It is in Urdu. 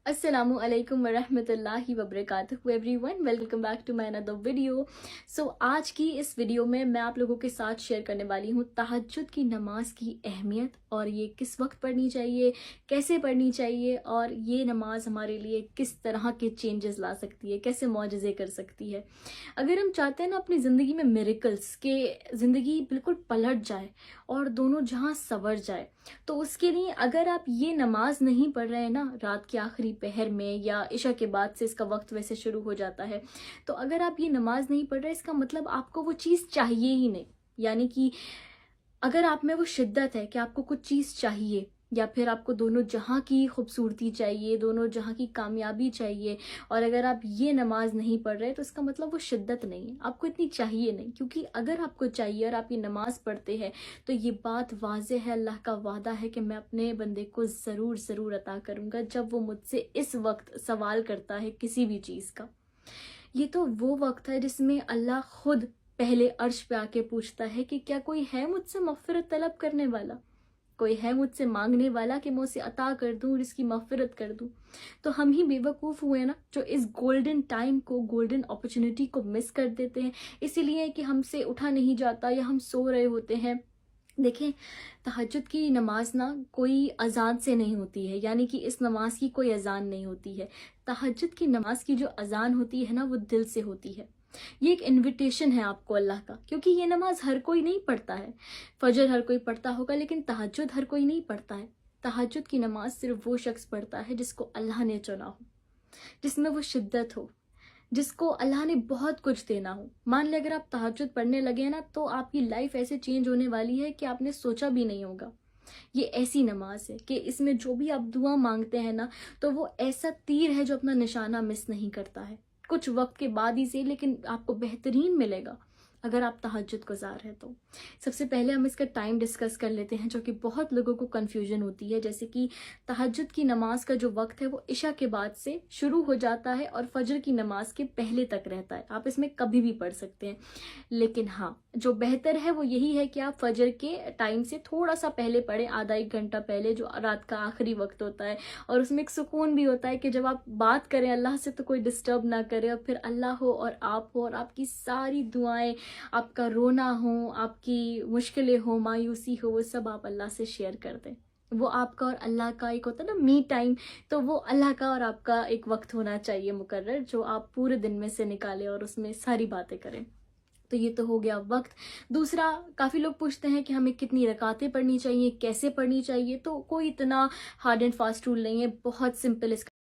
السلام علیکم ورحمۃ اللہ وبرکاتہ everyone, welcome back to my اندر ویڈیو. آج کی اس ویڈیو میں آپ لوگوں کے ساتھ شیئر کرنے والی ہوں تہجد کی نماز کی اہمیت، اور یہ کس وقت پڑھنی چاہیے، کیسے پڑھنی چاہیے، اور یہ نماز ہمارے لیے کس طرح کے چینجز لا سکتی ہے، کیسے معجزے کر سکتی ہے. اگر ہم چاہتے ہیں نا اپنی زندگی میں میریکلز، کہ زندگی بالکل پلٹ جائے اور دونوں جہاں سنور جائے، تو اس کے لیے اگر آپ یہ نماز نہیں پڑھ رہے ہیں نا رات کے آخری پہر میں، یا عشاء کے بعد سے اس کا وقت ویسے شروع ہو جاتا ہے، تو اگر آپ یہ نماز نہیں پڑھ رہے، اس کا مطلب آپ کو وہ چیز چاہیے ہی نہیں. یعنی کہ اگر آپ میں وہ شدت ہے کہ آپ کو کچھ چیز چاہیے، یا پھر آپ کو دونوں جہاں کی خوبصورتی چاہیے، دونوں جہاں کی کامیابی چاہیے، اور اگر آپ یہ نماز نہیں پڑھ رہے تو اس کا مطلب وہ شدت نہیں ہے، آپ کو اتنی چاہیے نہیں. کیونکہ اگر آپ کو چاہیے اور آپ یہ نماز پڑھتے ہیں تو یہ بات واضح ہے، اللہ کا وعدہ ہے کہ میں اپنے بندے کو ضرور ضرور عطا کروں گا جب وہ مجھ سے اس وقت سوال کرتا ہے کسی بھی چیز کا. یہ تو وہ وقت ہے جس میں اللہ خود پہلے عرش پہ آ کے پوچھتا ہے کہ کیا کوئی ہے مجھ سے مغفرت طلب کرنے والا، کوئی ہے مجھ سے مانگنے والا کہ میں اسے عطا کر دوں اور اس کی مغفرت کر دوں. تو ہم ہی بے وقوف ہوئے نا جو اس گولڈن ٹائم کو، گولڈن اپرچونٹی کو مس کر دیتے ہیں، اسی لیے کہ ہم سے اٹھا نہیں جاتا یا ہم سو رہے ہوتے ہیں. دیکھیں، تہجد کی نماز نا کوئی اذان سے نہیں ہوتی ہے، یعنی کہ اس نماز کی کوئی اذان نہیں ہوتی ہے. تہجد کی نماز کی جو اذان ہوتی ہے نا وہ دل سے ہوتی ہے. یہ ایک انویٹیشن ہے آپ کو اللہ کا، کیونکہ یہ نماز ہر کوئی نہیں پڑھتا ہے. فجر ہر کوئی پڑھتا ہوگا لیکن تہجد ہر کوئی نہیں پڑھتا ہے. تہجد کی نماز صرف وہ شخص پڑھتا ہے جس کو اللہ نے چنا ہو، جس میں وہ شدت ہو، جس کو اللہ نے بہت کچھ دینا ہو. مان لیں اگر آپ تہجد پڑھنے لگے نا تو آپ کی لائف ایسے چینج ہونے والی ہے کہ آپ نے سوچا بھی نہیں ہوگا. یہ ایسی نماز ہے کہ اس میں جو بھی آپ دعا مانگتے ہیں نا تو وہ ایسا تیر ہے جو اپنا نشانہ مس نہیں کرتا ہے. کچھ وقت کے بعد ہی سے، لیکن آپ کو بہترین ملے گا اگر آپ تہجد گزار ہیں تو. سب سے پہلے ہم اس کا ٹائم ڈسکس کر لیتے ہیں، جو کہ بہت لوگوں کو کنفیوژن ہوتی ہے. جیسے کہ تہجد کی نماز کا جو وقت ہے وہ عشاء کے بعد سے شروع ہو جاتا ہے اور فجر کی نماز کے پہلے تک رہتا ہے. آپ اس میں کبھی بھی پڑھ سکتے ہیں، لیکن ہاں جو بہتر ہے وہ یہی ہے کہ آپ فجر کے ٹائم سے تھوڑا سا پہلے پڑھیں، آدھا ایک گھنٹہ پہلے، جو رات کا آخری وقت ہوتا ہے. اور اس میں ایک سکون بھی ہوتا ہے کہ جب آپ بات کریں اللہ سے تو کوئی ڈسٹرب نہ کرے، اور پھر اللہ ہو اور آپ کی ساری دعائیں، آپ کا رونا ہو، آپ کی مشکلیں ہو، مایوسی ہو، وہ سب آپ اللہ سے شیئر کر دیں. وہ آپ کا اور اللہ کا ایک ہوتا ہے نا می ٹائم، تو وہ اللہ کا اور آپ کا ایک وقت ہونا چاہیے مقرر، جو آپ پورے دن میں سے نکالیں اور اس میں ساری باتیں کریں. تو یہ تو ہو گیا وقت. دوسرا، کافی لوگ پوچھتے ہیں کہ ہمیں کتنی رکعتیں پڑھنی چاہیے، کیسے پڑھنی چاہیے. تو کوئی اتنا ہارڈ اینڈ فاسٹ رول نہیں ہے، بہت سمپل اس کا